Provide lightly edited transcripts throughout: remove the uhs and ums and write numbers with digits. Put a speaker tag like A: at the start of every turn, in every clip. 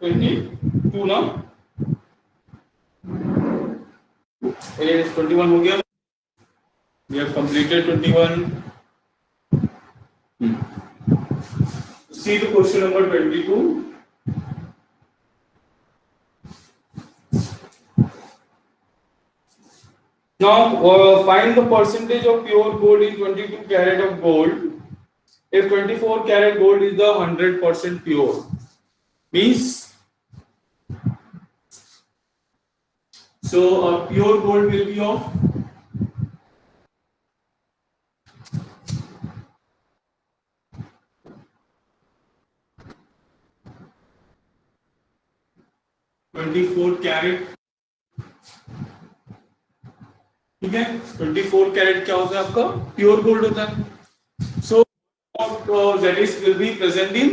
A: 22 ना, ये 21 हो गया, we have completed 21. See the question number 22. Now find the percentage of pure gold in 22 carat of gold. If 24 carat gold is the 100% pure, means so pure gold will be of 24 carat, ठीक है। 24 carat क्या होता है आपका, pure gold होता है। So that is will be present in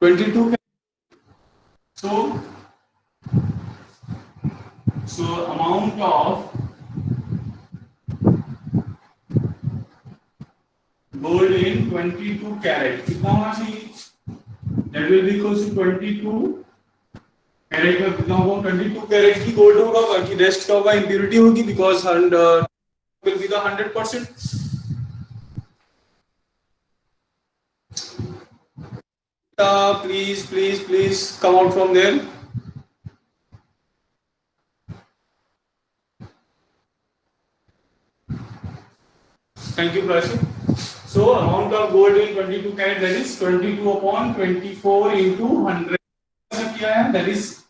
A: 22 carat. So amount of gold in 22 carat कितना होना चाहिए, that will be equal to 22 carat का कितना होगा, 22 कैरेट की गोल्ड होगा, बाकी रेस्ट का होगा इंप्योरिटी होगी, because will be the 100%. Please come out from there. Thank you, Prashi. So amount of gold in 22 carat, that is 22 upon 24 into 100 किया है, that is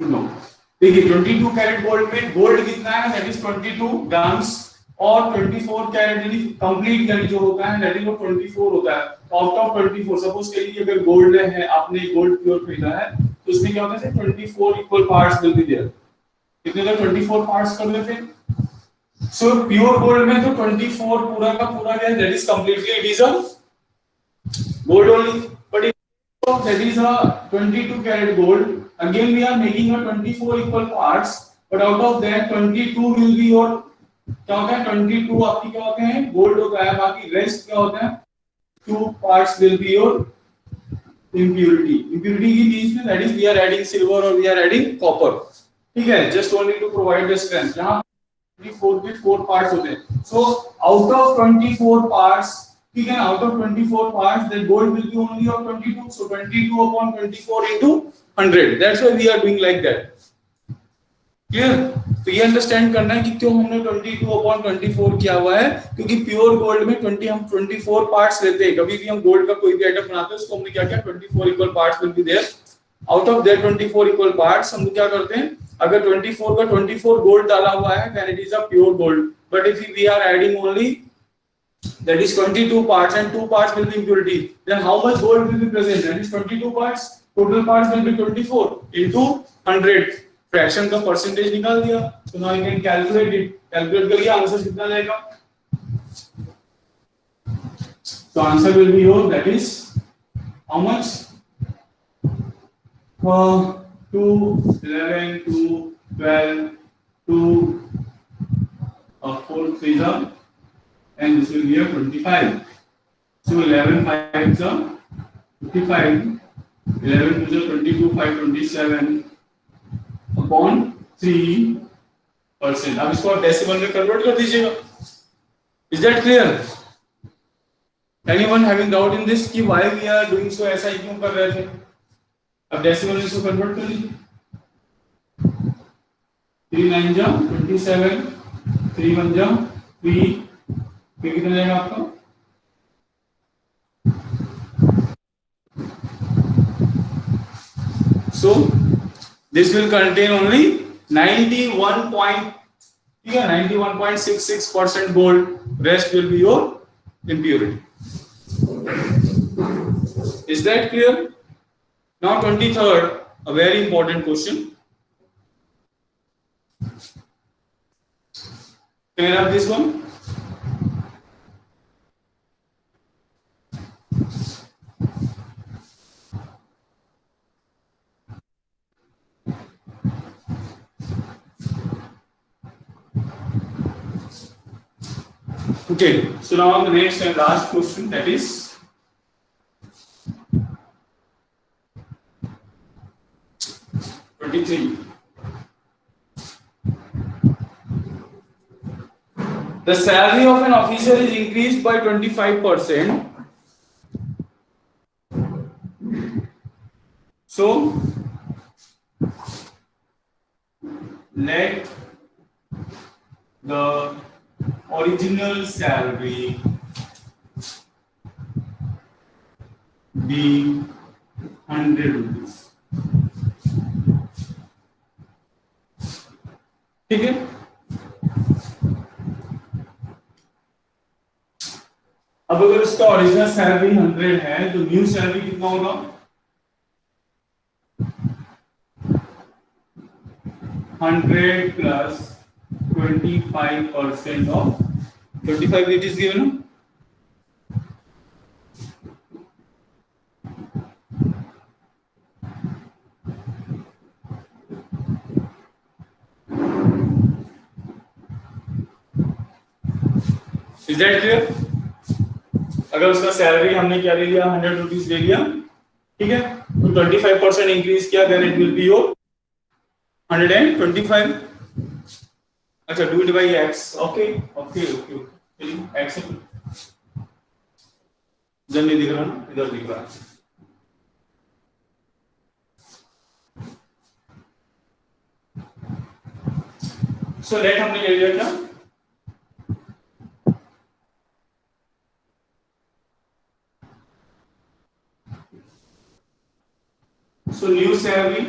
A: no. देखिए 22 कैरेट गोल्ड में गोल्ड कितना है, that is 22 ग्राम्स, और 24 carat यानी complete यानी जो होता है that is वो 24 होता है। आउट ऑफ 24 सपोज करिए अगर गोल्ड है, आपने गोल्ड प्योर खरीदा है, तो उसमें क्या होता है 24 equal parts will be there. कितने का 24 पार्ट्स कर लेते हैं। सो प्योर गोल्ड में तो 24 पूरा का पूरा है, that is completely it is a gold only, but if that is a 22 carat gold, again we are making a 24 equal parts, but out of that 22 will be your क्या होता है, 22 आपकी क्या होते हैं, गोल्ड होता है, बाकी रेस्ट क्या होता है, 2 parts will be your impurity की बीच में, that is we are adding silver or we are adding copper, ठीक है, just only to provide the strength। यहाँ 24 के 4 parts होते हैं, so out of 24 parts, ठीक है, out of 24 parts the gold will be only of 22, so 22 upon 24 into 100, that's why we are doing like that, clear। तो ये understand करना है कि क्यों हमने 22 upon 24 किया हुआ है, क्योंकि प्योर गोल्ड में 20 हम 24 पार्ट्स लेते हैं, कभी भी हम गोल्ड का कोई भी आइटम बनाते हैं उसको हमने क्या किया, 24 equal parts will be there, out of that 24 equal parts हम क्या करते हैं, अगर 24 का 24 गोल्ड डाला हुआ है then it is a pure gold, but if we are adding only that is 22 parts and 2 parts will be impurity, then how much gold will be present, that is 22 parts, total parts will be 24 into 100, fraction का percentage निकाल दिया, so now you can calculate it, calculate करिए answer कितना जाएगा, so answer will be your that is how much 2 11 2 12 2 4 3 and this will be a 25, so 11 5 is 55, 11 2 22 5 27 upon 3%। अब इसको decimal में convert कर दीजिएगा। Is that clear? Anyone having doubt in this कि why we are doing so, ऐसा ही क्यों कर रहे थे? अब डेसिमल में इसको कन्वर्ट कर लीजिए। 3 9 जा 27, 3 1 जा 3, फिर कितना जाएगा आपका? So this will contain only 91.66% gold, rest will be your impurity। Is that clear? Now 23rd, a very important question, clear up this one? Okay, so now the next and last question, that is 23. The salary of an officer is increased by 25%. So let the original salary be 100 rupees. ठीक है। अब अगर उसका original salary 100 है तो new salary कितना होगा? 100 plus 25% of 25 it is given. Is that clear? अगर उसका सैलरी हमने क्या ले लिया 100 रुपीज ले लिया, ठीक है, तो 25% इंक्रीज किया, then it will be your 125. अच्छा, do it by x. Okay okay okay okay, x इधर नहीं दिख रहा ना, इधर दिख रहा है. सो लेट हमने ले लिया क्या? सो न्यू सैलरी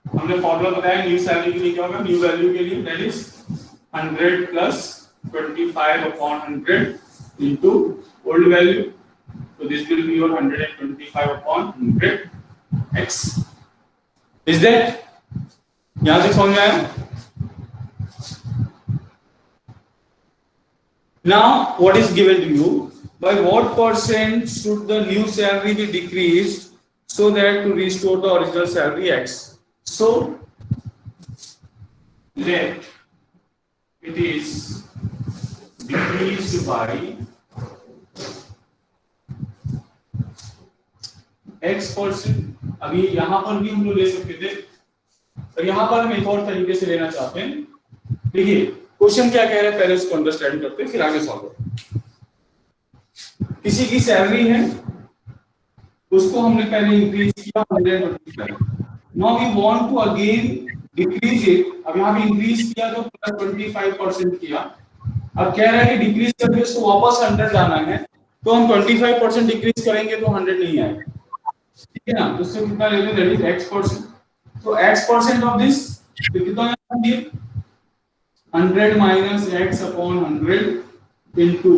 A: हमने फॉर्मूला बताया न्यू सैलरी के लिए क्या होगा, न्यू वैल्यू के लिए, that is 100 plus 25 upon 100 into old value. So this will be your 125 upon 100 x. Is that? यहाँ तक समझ में आया? Now what is given to you? By what percent should the new salary be decreased so that to restore the original salary x? So let it is decreased by x%. अभी यहां पर भी हम लोग ले सकते थे, और यहां पर हम एक और तरीके से लेना चाहते हैं. देखिए क्वेश्चन क्या कह रहा है, पहले उसको अंडरस्टैंड करते हैं फिर आगे सॉल्व करते हैं. किसी की सैलरी है, उसको हमने पहले इंक्रीज किया 125. Now we want to again decrease it. अब यहां पे इंक्रीज किया तो प्लस 25% किया. अब कह रहा है कि डिक्रीज करके उसको वापस 100 जाना है, तो हम 25% डिक्रीज करेंगे तो 100 नहीं आएगा, ठीक है ना. तो उससे कितना लेते हैं, दैट इज x%. तो x% ऑफ दिस कितना है, 100 minus x upon 100 into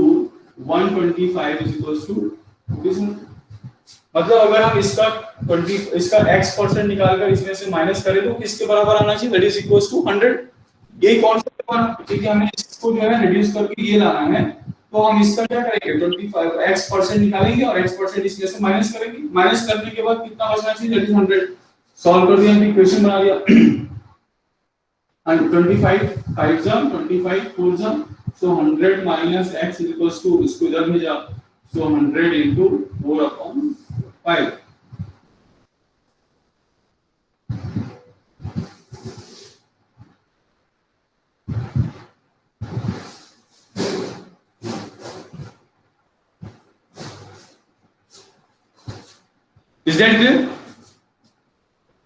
A: 125 is equals to this. मतलब अगर हम इसका x% निकालकर इसमें से माइनस करें तो किसके बराबर आना चाहिए, दैट इज इक्वल्स टू 100. यही कॉन्सेप्ट है, ठीक है. हमें इसको जो है रिड्यूस करके ये लाना है, तो हम इसका क्या करेंगे, 25 x% निकालेंगे और x% इसमें से माइनस करेंगे. माइनस करने के बाद कितना बचना चाहिए, दैट इज 100. सॉल्व कर दिया, इक्वेशन बना दिया. and 25 5 जम 25 4 जम, so 100 minus x is equals to, इसको इधर भेजा, so 100 into 4 upon 5. Is that clear?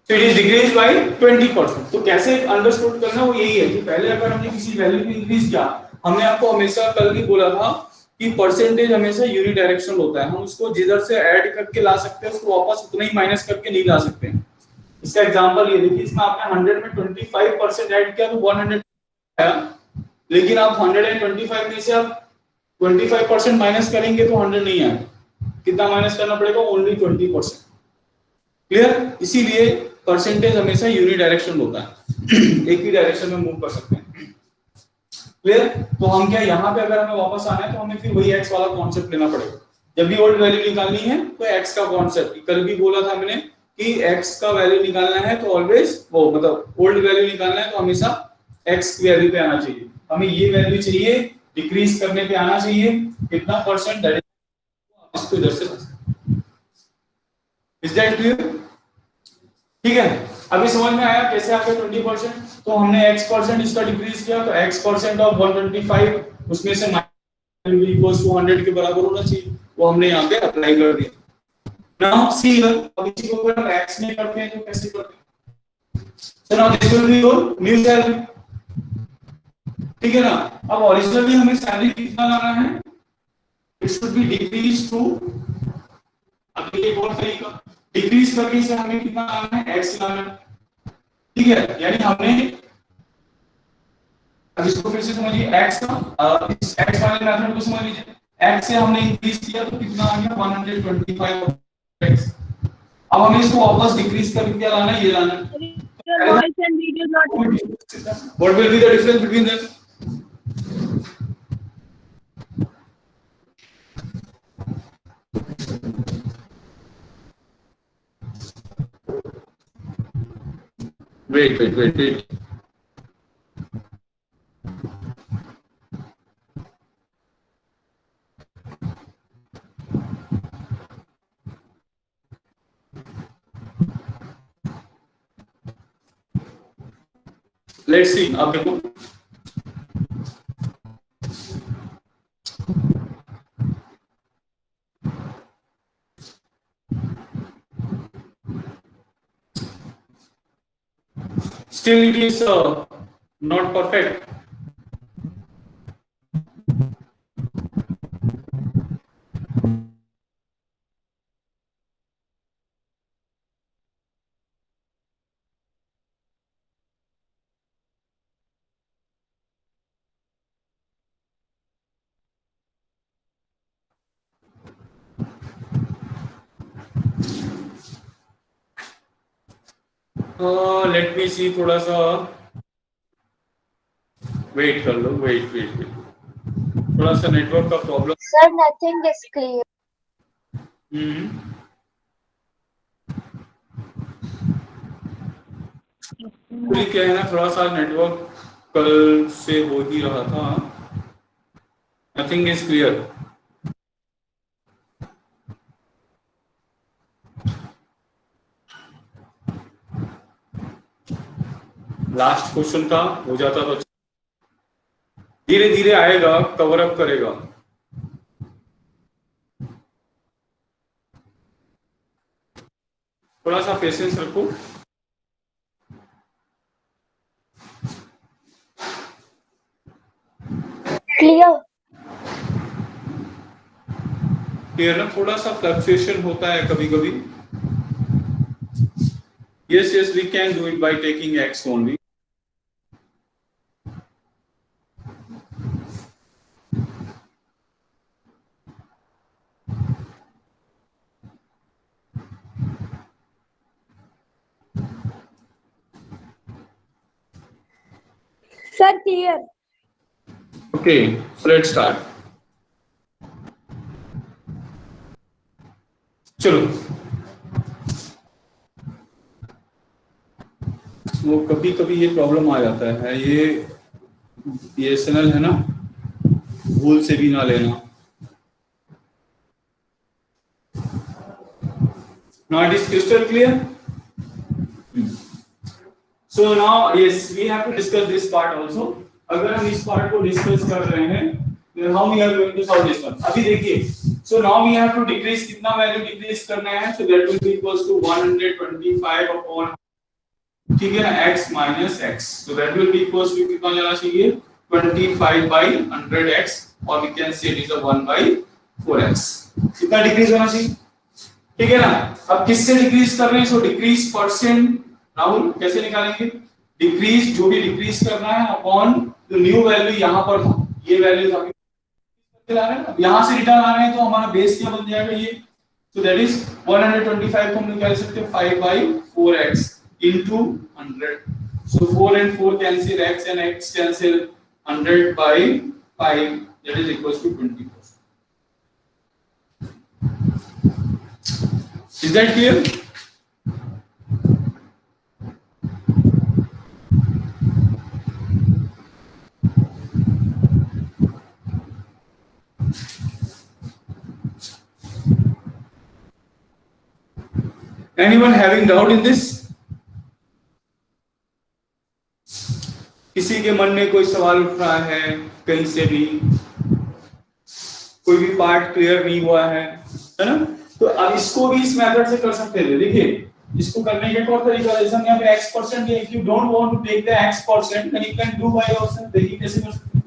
A: So it is decreased by 20%. तो कैसे अंडरस्टूड करना, वो यही है कि पहले अगर हमने किसी वैल्यू को इंक्रीज किया, हमने आपको हमेशा कल भी बोला था कि परसेंटेज हमेशा यूनिडायरेक्शनल होता है. हम उसको जिधर से ऐड करके ला सकते हैं उसको वापस उतना ही माइनस करके नहीं ला सकते. इसका एग्जांपल ये देखिए, इसमें आपने 100 में 25% ऐड किया तो 100 आया, लेकिन आप 125 में से आप 25% माइनस करेंगे तो 100 नहीं आएगा. कितना माइनस करना पड़ेगा, ओनली 20%. क्लियर? इसीलिए परसेंटेज हमेशा यूनिडायरेक्शनल होता है, एक ही डायरेक्शन में मूव कर सकते हैं. क्लियर? तो हम क्या, यहाँ पे अगर हमें वापस आना है तो हमें फिर वही x वाला कॉन्सेप्ट लेना पड़ेगा. जब भी ओल्ड वैल्यू निकालनी है तो x का कॉन्सेप्ट, कल भी बोला था हमने कि x का वैल्यू निकालना है तो ऑलवेज वो, मतलब ओल्ड वैल्यू निकालना है तो हमेशा x की वैल्यू पे आना चाहिए. हमें ये वैल्यू चाहिए, डिक्रीज करने पे आना चाहिए कितना परसेंट, दैट इज इसको इधर से इज दैट क्लियर? ठीक है, अभी समझ में आया कैसे आ गया 20%? तो हमने x% इसका डिक्रीज किया, तो x% ऑफ 125 उसमें से इक्वल्स टू 100 के बराबर होना चाहिए, वो हमने यहाँ पे अप्लाई कर दिया। नाउ सी हियर, अब इसी को अगर x में करते हैं तो कैसे करते हैं? So now this will be your new salary, ठीक है ना? अब ओरिजिनली हमें सैलरी कितना लाना है? It should be decrease to, अब ये और तरीका डिक्रीज करके से हमें कितना लाना है? x लाना है, ठीक है? यानी हमने, अब इसको फिर से समझिए, x का इस x वाले मेथड को समझ लीजिए, x से हमने इंक्रीज किया तो कितना आ गया? 125x। अब हमें इसको वापस डिक्रीज करके क्या लाना है? ये लाना है।
B: Your voice and video is not.
A: What will be the difference between them? Wait. Let's see. अब देखो, still it is not perfect. Let me see, थोड़ा सा वेट कर लो, वेट, थोड़ा सा नेटवर्क का problem.
B: Sir, nothing is clear.
A: क्या है ना, थोड़ा सा नेटवर्क कल से हो ही रहा था। Nothing is clear. Last question था, हो जाता तो धीरे धीरे आएगा, कवर अप करेगा। थोड़ा सा पेशेंस रखो।
B: Clear.
A: क्लियर ना? थोड़ा सा फ्लक्चुएशन होता है कभी कभी। yes we can do it by taking x only.
B: Sir, clear.
A: Okay, so let's start. चलो, वो कभी कभी ये प्रॉब्लम आ जाता है, ये BSNL है ना, भूल से भी ना लेना। Now it is crystal clear. So now yes, we have to discuss this part also. अगर हम इस पार्ट को डिस्कस कर रहे हैं, then how we are going to solve this one? अभी देखिए, so now we have to decrease, कितना वैल्यू डिक्रीज करना है? So that will be equals to 125 upon, ठीक है ना, x minus x. So that will be equals to कितना जाना चाहिए? 25 by 100x, or we can say it is a 1 by 4x. कितना डिक्रीज होना चाहिए? ठीक है ना? अब किससे डिक्रीज कर रहे हैं? सो डिक्रीज परसेंट। राहुल कैसे निकालेंगे? डिक्रीज, जो भी डिक्रीज करना है अपॉन जो न्यू वैल्यू यहाँ पर था, ये वैल्यू था, यहाँ से रिटर्न आ रहे हैं, तो हमारा बेस क्या बन जाएगा ये? So that is 125 को हम लोग क्या लिख सकते हैं? 5 by 4x into 100. So 4 and 4 cancel, x and x cancel, 100 by 5, that is equals to 20%. Is that clear? Anyone having doubt in this? किसी के मन में कोई सवाल उठ रहा है कहीं से भी, कोई भी पार्ट क्लियर नहीं हुआ है ना? तो अब इसको भी इस मेथड से कर सकते हैं। देखिए इसको करने के और तरीका, जैसे हम यहाँ पे x%, if you don't want to take the x%, then you can do by yourself. देखिए कैसे कर सकते हैं,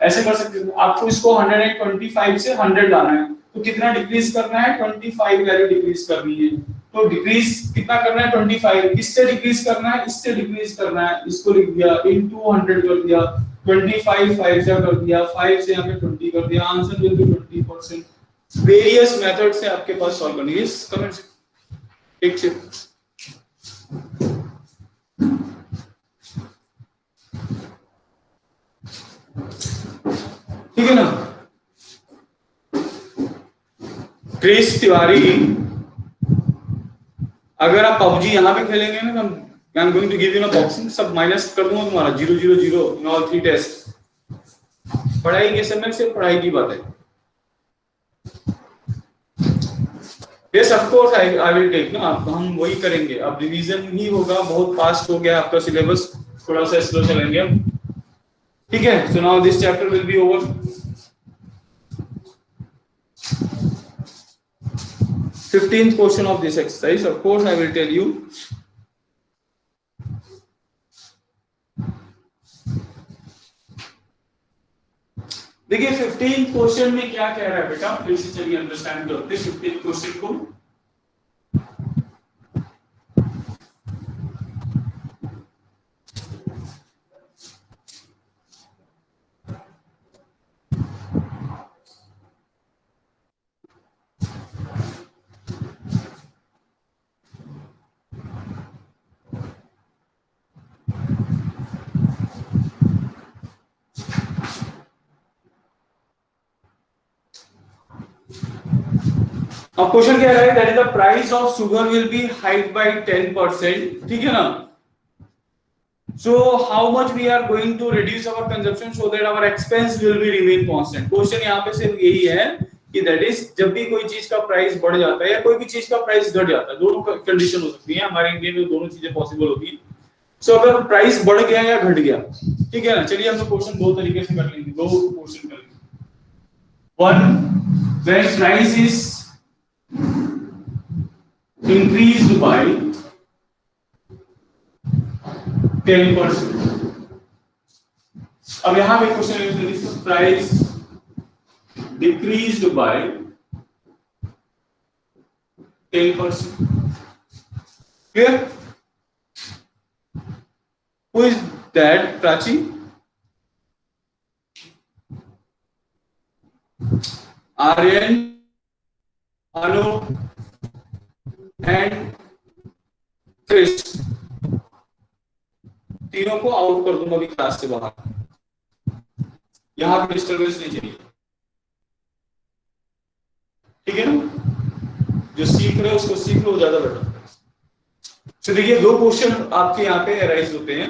A: ऐसे कर सकते हो। आपको इसको 125 से 100 लाना है, तो कितना डिक्रीज करना है? 25 वैल्यू डिक्रीज करनी है। तो डिक्रीज कितना करना है? 25। किससे डिक्रीज करना है? इससे डिक्रीज करना है। इसको लिख दिया, इनटू 100 कर दिया, 25 5 से कर दिया, 5 से यहाँ पे 20 कर दिया, answer will be 20%। Various method से आपके पास सॉल्व करनी है। कमेंट एक से ठीक है ना? क्रिस तिवारी, अगर आप पबजी यहाँ पे खेलेंगे ना, I am going to give you ना बॉक्सिंग, सब माइनस कर दूंगा तुम्हारा 0 0 0 इन ऑल 3 टेस्ट। पढ़ाई के समय से पढ़ाई की बात है। Yes of course I will take ना, आप हम वही करेंगे। अब रिवीजन ही होगा, बहुत फास्ट हो गया आपका सिलेबस, थोड़ा सा स्लो चलेंगे हम, ठीक है? So now this chapter will be over. 15th question of this exercise, of course I will tell you. देखिए 15th क्वेश्चन में क्या कह रहा है बेटा, फिर से चलिए अंडरस्टैंड करते हैं 15th क्वेश्चन को। अब क्वेश्चन क्या है? That is the price of sugar will be hike by 10%, ठीक है ना? So how much we are going to reduce our consumption so that our expense will be remain constant. Question यहाँ पे सिर्फ यही है कि दैट इज जब भी कोई चीज का प्राइस बढ़ जाता है या कोई भी चीज का प्राइस घट जाता है, दोनों कंडीशन हो सकती है हमारे इंडिया में, दोनों चीजें पॉसिबल होती है। सो अगर प्राइस बढ़ गया या घट गया, ठीक है ना? चलिए हम क्वेश्चन दो तरीके से कर लेंगे, दो क्वेश्चन कर लेंगे। One, when price is increased by 10%। अब यहां पे क्वेश्चन है, price decreased by 10%। Clear? Who is that? Prachi? Aryan, Anu and Chris, तीनों को आउट कर दूंगा अभी क्लास से बाहर। यहां पे डिस्टर्बेंस नहीं चाहिए, ठीक है ना? जो सीख रहे हो उसको सीख लो, ज्यादा बेटर। तो देखिए दो क्वेश्चन आपके यहाँ पे अराइज होते हैं।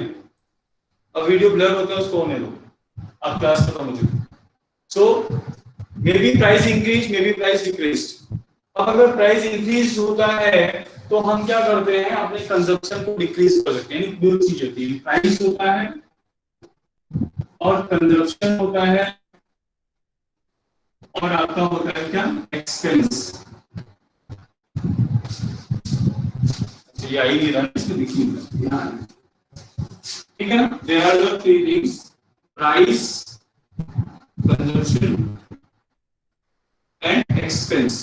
A: अब वीडियो ब्लर होता है, उसको होने दो, अब क्लास खत्म हो चुकी। So maybe price increase, maybe price decrease. अब अगर प्राइस इंक्रीज होता है तो हम क्या करते हैं? अपने कंजप्शन को डिक्रीज कर सकते हैं। दो चीज होती है, प्राइस होता है और कंजप्शन होता है, और आपका होता है क्या? एक्सपेंस। ये आई नहीं रहा, इसको देखिए, ठीक है ना? There are the three things, price, consumption and expense.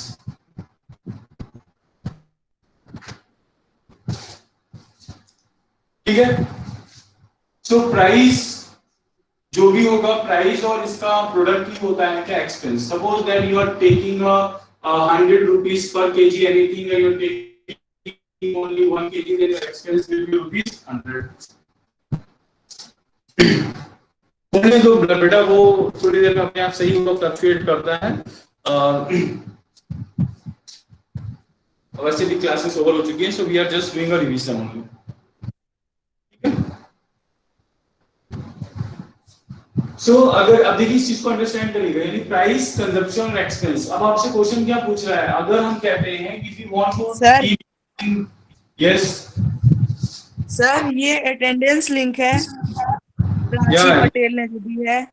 A: ठीक है? सो प्राइस जो भी होगा, प्राइस और इसका प्रोडक्ट ही होता है क्या? Expense. Suppose that you are taking 100 rupees per KG anything, you are taking only 1 kg, then your expense will be rupees 100। बोलने दो बेटा, वो थोड़ी देर में अपने आप सही होगा, फ्लक्चुएट करता है। वैसे भी क्लासेस ओवर हो चुकी हैं, so we are just doing a revision only. So अगर अब देखिए इस चीज को अंडरस्टैंड करिएगा, यानी प्राइस, कंजप्शन और एक्सपेंस। अब आपसे क्वेश्चन क्या पूछ रहा है? अगर हम कहते हैं कि we want to,
C: sir
A: Yes.
C: Sir ये अटेंडेंस लिंक है, प्राची
A: Yeah.
C: पटेल ने जो दी है।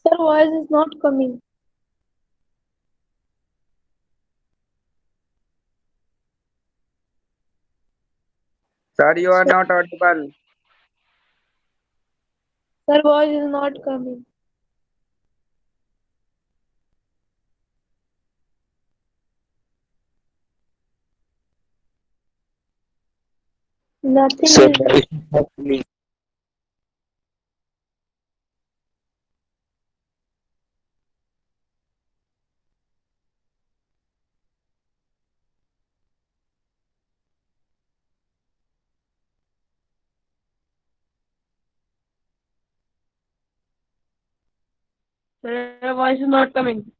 B: Sir, voice is not coming.
D: Sir, you are not audible.
B: Sir, voice is not coming. Nothing
D: Sir,
B: is.
D: voice is not coming.
B: Sir, voice is not coming.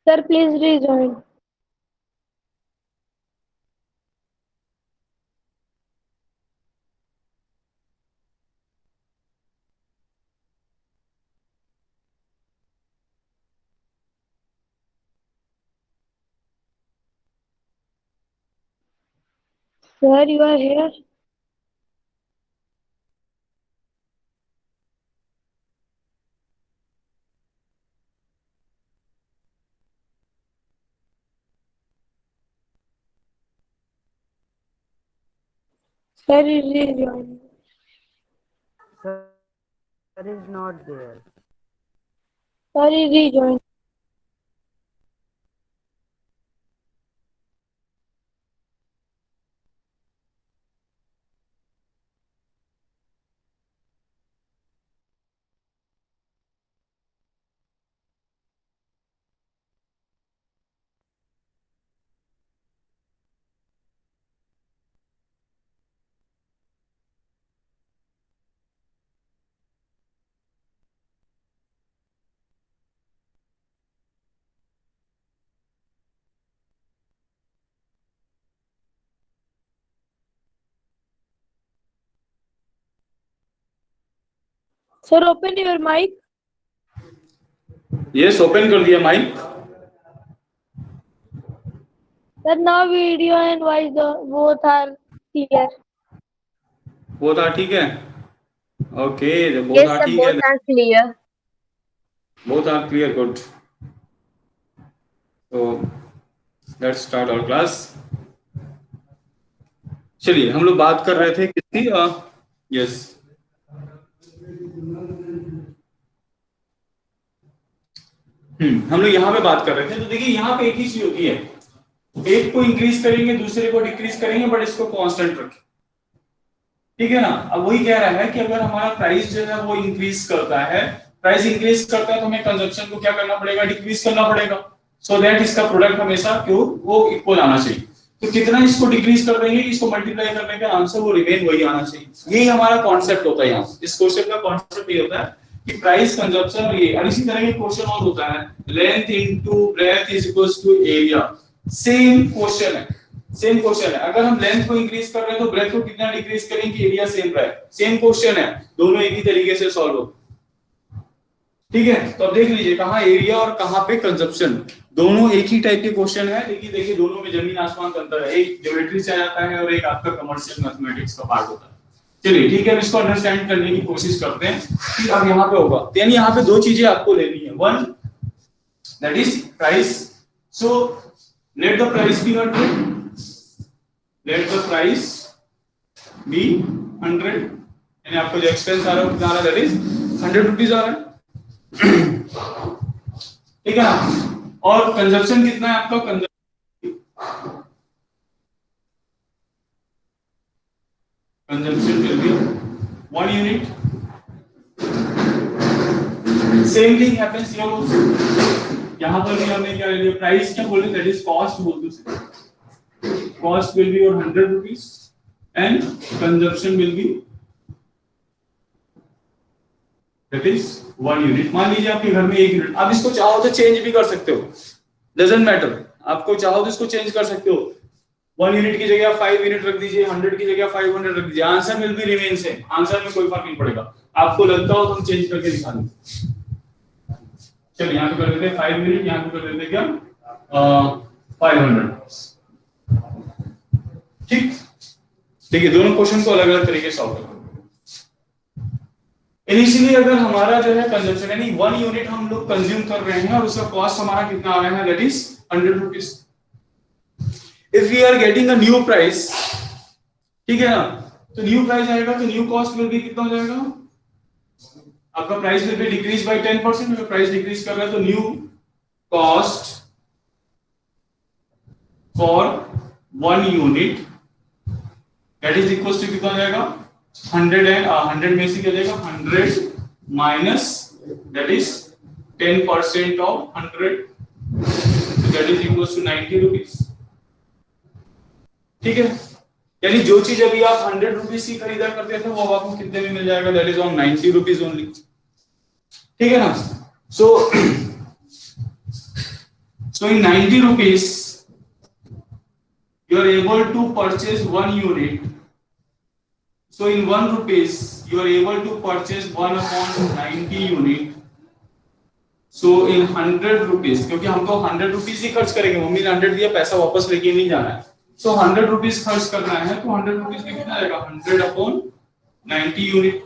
B: Sir, please rejoin. Sir, you are here. Sir, rejoin.
D: Sir is not there.
B: Sir, rejoin. Sir, open your mic.
A: Yes, open कर दिया mic.
B: Sir, now video and voice both are clear.
A: Both are ठीक है. Okay, both
B: Yes,
A: are
B: sir,
A: ठीक है.
B: both are clear.
A: Both are clear. Good. So let's start our class. चलिए हम लोग बात कर रहे थे किसकी. यस. हम लोग यहाँ पे बात कर रहे थे. तो देखिए यहाँ पे एक ही चीज होती है, एक को इंक्रीज करेंगे दूसरे को डिक्रीज करेंगे, बट इसको कांस्टेंट रखें. ठीक है ना. अब वही कह रहा है कि अगर हमारा प्राइस जो है वो इंक्रीज करता है, प्राइस इंक्रीज करता है तो हमें कंजप्शन को क्या करना पड़ेगा, डिक्रीज करना पड़ेगा. सो दैट इसका प्रोडक्ट हमेशा क्यों वो इक्वल आना चाहिए. तो कितना इसको डिक्रीज कर देंगे, इसको मल्टीप्लाई करने का आंसर वो रिमेन वही आना चाहिए. यही हमारा कॉन्सेप्ट होता है. यहाँ इस क्वेश्चन का कॉन्सेप्ट ये होता है कि प्राइस कंजप्शन और ये. और इसी तरह के क्वेश्चन और होता है, length into breadth is equals to area. Same question है, सेम क्वेश्चन है. अगर हम लेंथ को इंक्रीज कर रहे हैं तो ब्रेथ को कितना डिक्रीज करेंगे, एरिया सेम रहे. सेम क्वेश्चन है, दोनों एक ही तरीके से सॉल्व हो. ठीक है. तो अब देख लीजिए कहां एरिया और कहां पे कंजप्शन, दोनों एक ही टाइप के क्वेश्चन है. लेकिन देखिए दोनों में जमीन आसमान का अंतर है. एक ज्योमेट्री से आ जाता है और एक आपका कमर्शियल मैथमेटिक्स का पार्ट होता है. चलिए ठीक है, हम इसको अंडरस्टैंड करने की कोशिश करते हैं कि अब यहाँ पे होगा. यानी यहाँ पे दो चीजें आपको लेनी है. One that is price. So let the price be 100. Let the price be 100. यानी आपको जो एक्सपेंस आ रहा है कितना आ रहा है, दैट इज 100 रुपीज आ रहा है. ठीक है ना. और कंजप्शन कितना है आपका? Consumption will be 1 unit. Same thing happens here also. यहां पर भी हमने क्या लिया, प्राइस क्या बोले, दैट इज कॉस्ट बोल दो। Cost will be your 100 rupees and consumption will be that is 1 unit. मान लीजिए आपके घर में 1 यूनिट, आप इसको चाहो तो चेंज भी कर सकते हो, डजंट मैटर। आपको चाहो तो इसको चेंज कर सकते हो, 1 यूनिट की जगह 5 यूनिट रख दीजिए, 100 की जगह 500 रख दीजिए, answer will be remain same. Answer में कोई फर्क नहीं पड़ेगा। आपको लगता हो तो हम चेंज करके दिखा देंगे। चलिए यहाँ पे कर देते हैं 5 यूनिट, यहाँ पे कर देते हैं क्या 500। ठीक, देखिए दोनों क्वेश्चन को अलग अलग तरीके से सॉल्व करो। इनिशियली अगर हमारा जो है कंजम्पशन यानी 1 यूनिट हम लोग कंज्यूम कर रहे हैं और उसका कॉस्ट हमारा कितना आ रहा है, that is 100 rupees. If we are getting a new price, ठीक है ना, तो न्यू प्राइस आएगा तो न्यू कॉस्ट विल बी कितना हो जाएगा? आपका price will be decrease by 10%। अगर प्राइस डिक्रीज कर रहा है तो new cost for 1 unit that is equal to कितना हो जाएगा? 100 में से क्या जाएगा? 100 minus that is 10% of 100, that is equal to 90 rupees. ठीक है, यानी जो चीज अभी आप 100 रुपीज की खरीदा करते थे वो अब आपको कितने में मिल जाएगा? That is on 90 rupees only. ठीक है ना? सो इन 90 rupees you are able to purchase 1 unit. So in 1 rupees you are able to purchase 1/90 unit. So in 100 rupees, क्योंकि हम तो 100 रुपीज ही खर्च करेंगे, मम्मी ने 100 दिया, पैसा वापस लेके नहीं जाना है। So 100 रुपीज खर्च करना है तो 100 रुपीज में कितना आएगा? 100/90 unit,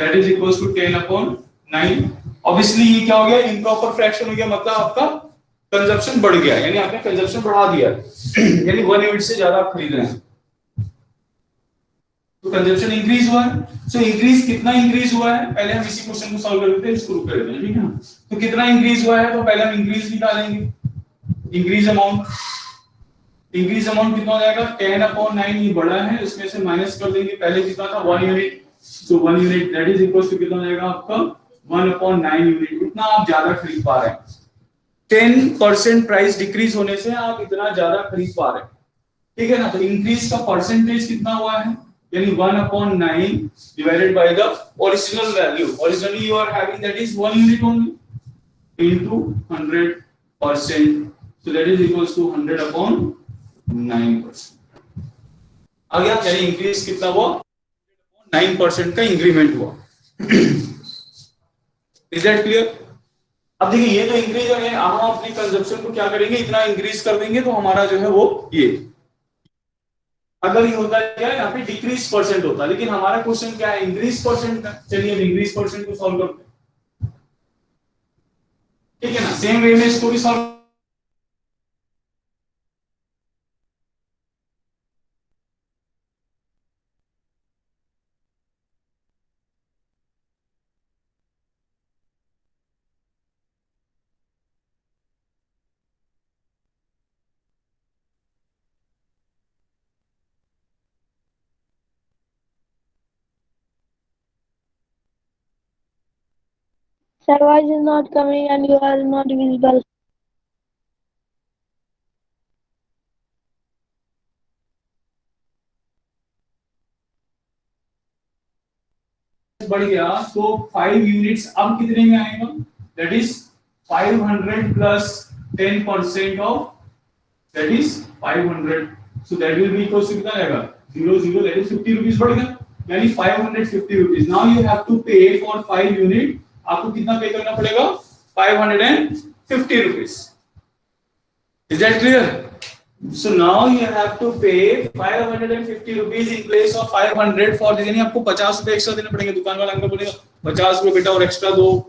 A: that is equals to 10/9। Obviously ये क्या हो गया? इम्प्रॉपर फ्रैक्शन हो गया, मतलब आपका कंजप्शन बढ़ गया, यानी आपने कंजप्शन बढ़ा दिया यानी 1 यूनिट से ज्यादा आप खरीद रहे हैं तो कंजप्शन इंक्रीज हुआ है। सो इंक्रीज कितना इंक्रीज हुआ है? पहले हम इसी क्वेश्चन को सॉल्व कर लेते हैं, इसको रुक कर देते हैं। ठीक है, तो कितना इंक्रीज हुआ है? तो पहले हम इंक्रीज निकालेंगे, इंक्रीज अमाउंट कितना हो जाएगा? 10/9। ये बड़ा है, इसमें से माइनस कर देंगे। पहले कितना था? 1 unit. So 1 unit that is equal to कितना हो जाएगा आपका? 1/9 यूनिट। इतना आप ज्यादा खरीद पा रहे हैं, 10% प्राइस डिक्रीज होने से आप इतना ज्यादा खरीद पा रहे हैं। ठीक है ना? तो इंक्रीज का परसेंटेज कितना हुआ है? यानी 1/9 divided by the original value. Originally you are having that is 1 unit only into 100%, so that is equals to 100/9%। आ गया? यानी इंक्रीज कितना हुआ? 9% का इंक्रीमेंट हुआ। Is that clear? अब देखिए ये तो इंक्रीज है, हम अपनी कंजप्शन को क्या करेंगे? इतना इंक्रीज कर देंगे तो हमारा जो है वो ये, अगर ये होता है क्या, यहाँ पे डिक्रीज परसेंट होता है, लेकिन हमारा क्वेश्चन क्या है? इंक्रीज परसेंट का। चलिए अब इंक्रीज परसेंट को सॉल्व करते हैं। ठीक है ना? सेम वे में इसको भी solve.
B: Sir, voice is not coming and you are not visible.
A: बढ़ गया तो 5 यूनिट्स अब कितने में आएगा? That is 500 plus 10% of that is 500, so that will be equal to कितना आएगा? 00, दैट इज 50 रुपीस बढ़ गया, यानी 550 rupees. Now you have to pay for 5 unit. आपको कितना पे करना पड़ेगा? 550 rupees. Is that clear? So now you have to pay 550 rupees in place of 500 for this, यानी आपको 50 रुपए एक्स्ट्रा देने पड़ेंगे। दुकान वाला अंकल बोलेगा 50 रुपए बेटा और एक्स्ट्रा दो।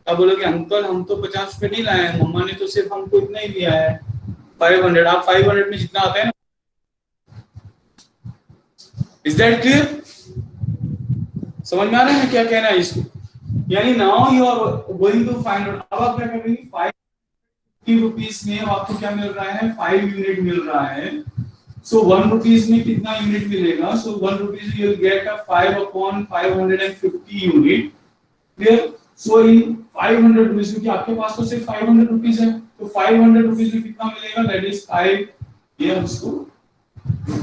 A: आप बोलोगे अंकल हम तो 50 रुपए नहीं लाए हैं, मम्मा ने तो सिर्फ हमको इतना ही दिया है 500। आप 500 में जितना आता है ना। Is that clear? समझ में आ रहा है क्या कहना है इसको? यानी now you are going to find out. अब आप क्या करेंगे, 50 रुपीस में आपको क्या मिल रहा है, 5 यूनिट मिल रहा है। सो 1 रुपीस में कितना यूनिट मिलेगा, सो 1 rupees you will get a 5 upon 550 unit. Clear. So in 500 rupees, क्योंकि आपके पास तो सिर्फ 500 रुपीस है, तो 500 रुपीस में कितना मिलेगा, दैट इज 5, ये उसको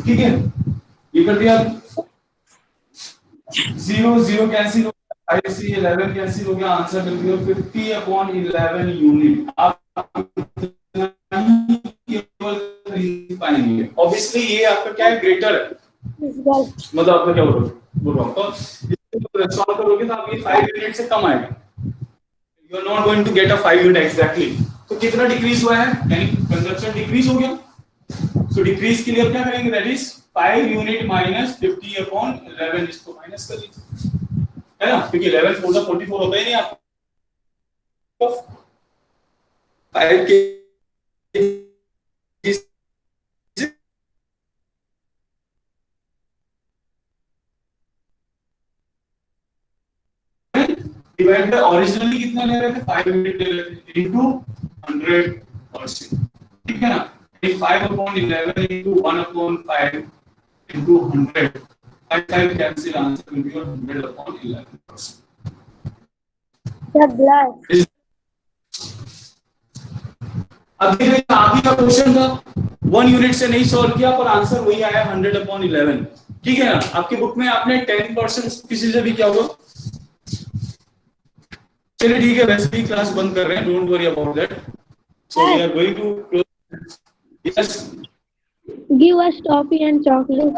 A: ठीक है, ये कर दिया। 0 0 कैंसिल हो गया, 5 से 11 कैंसिल हो गया, आंसर मिल गया 50 upon 11 यूनिट। आप केवल खरीद पाएंगे। ऑब्वियसली ये आपका क्या है, ग्रेटर है, मतलब आपका क्या बोल रहा हूं, तो इसको सॉल्व करोगे तो आप ये 5 यूनिट से कम आएगा। You are not going to get a 5 unit exactly. तो कितना डिक्रीज हुआ है, यानी कंजप्शन डिक्रीज हो गया। सो डिक्रीज के लिए क्या करेंगे, that is 5 unit minus 50 upon 11, इसको माइनस कर लीजिए, है ना, क्योंकि 11 4 सा 44 होता ही नहीं आपको। 5 के डिवाइड बाय ओरिजिनली कितना ले रहे थे, 5 यूनिट ले रहे थे, इनटू 100%, ठीक है ना। 5 upon 11 into 1 upon 5 into 100, 5 cancel, answer will be 100 upon 11%। अब देखिए आगे का क्वेश्चन था 1 यूनिट से नहीं सॉल्व किया, पर आंसर वही आया 100 upon 11, ठीक है ना। आपकी बुक में आपने 10% किसी से भी क्या होगा, चलिए ठीक है, वैसे भी क्लास बंद कर रहे हैं, don't worry about that. So we are going to close. Yes,
B: Give us toffee and chocolate.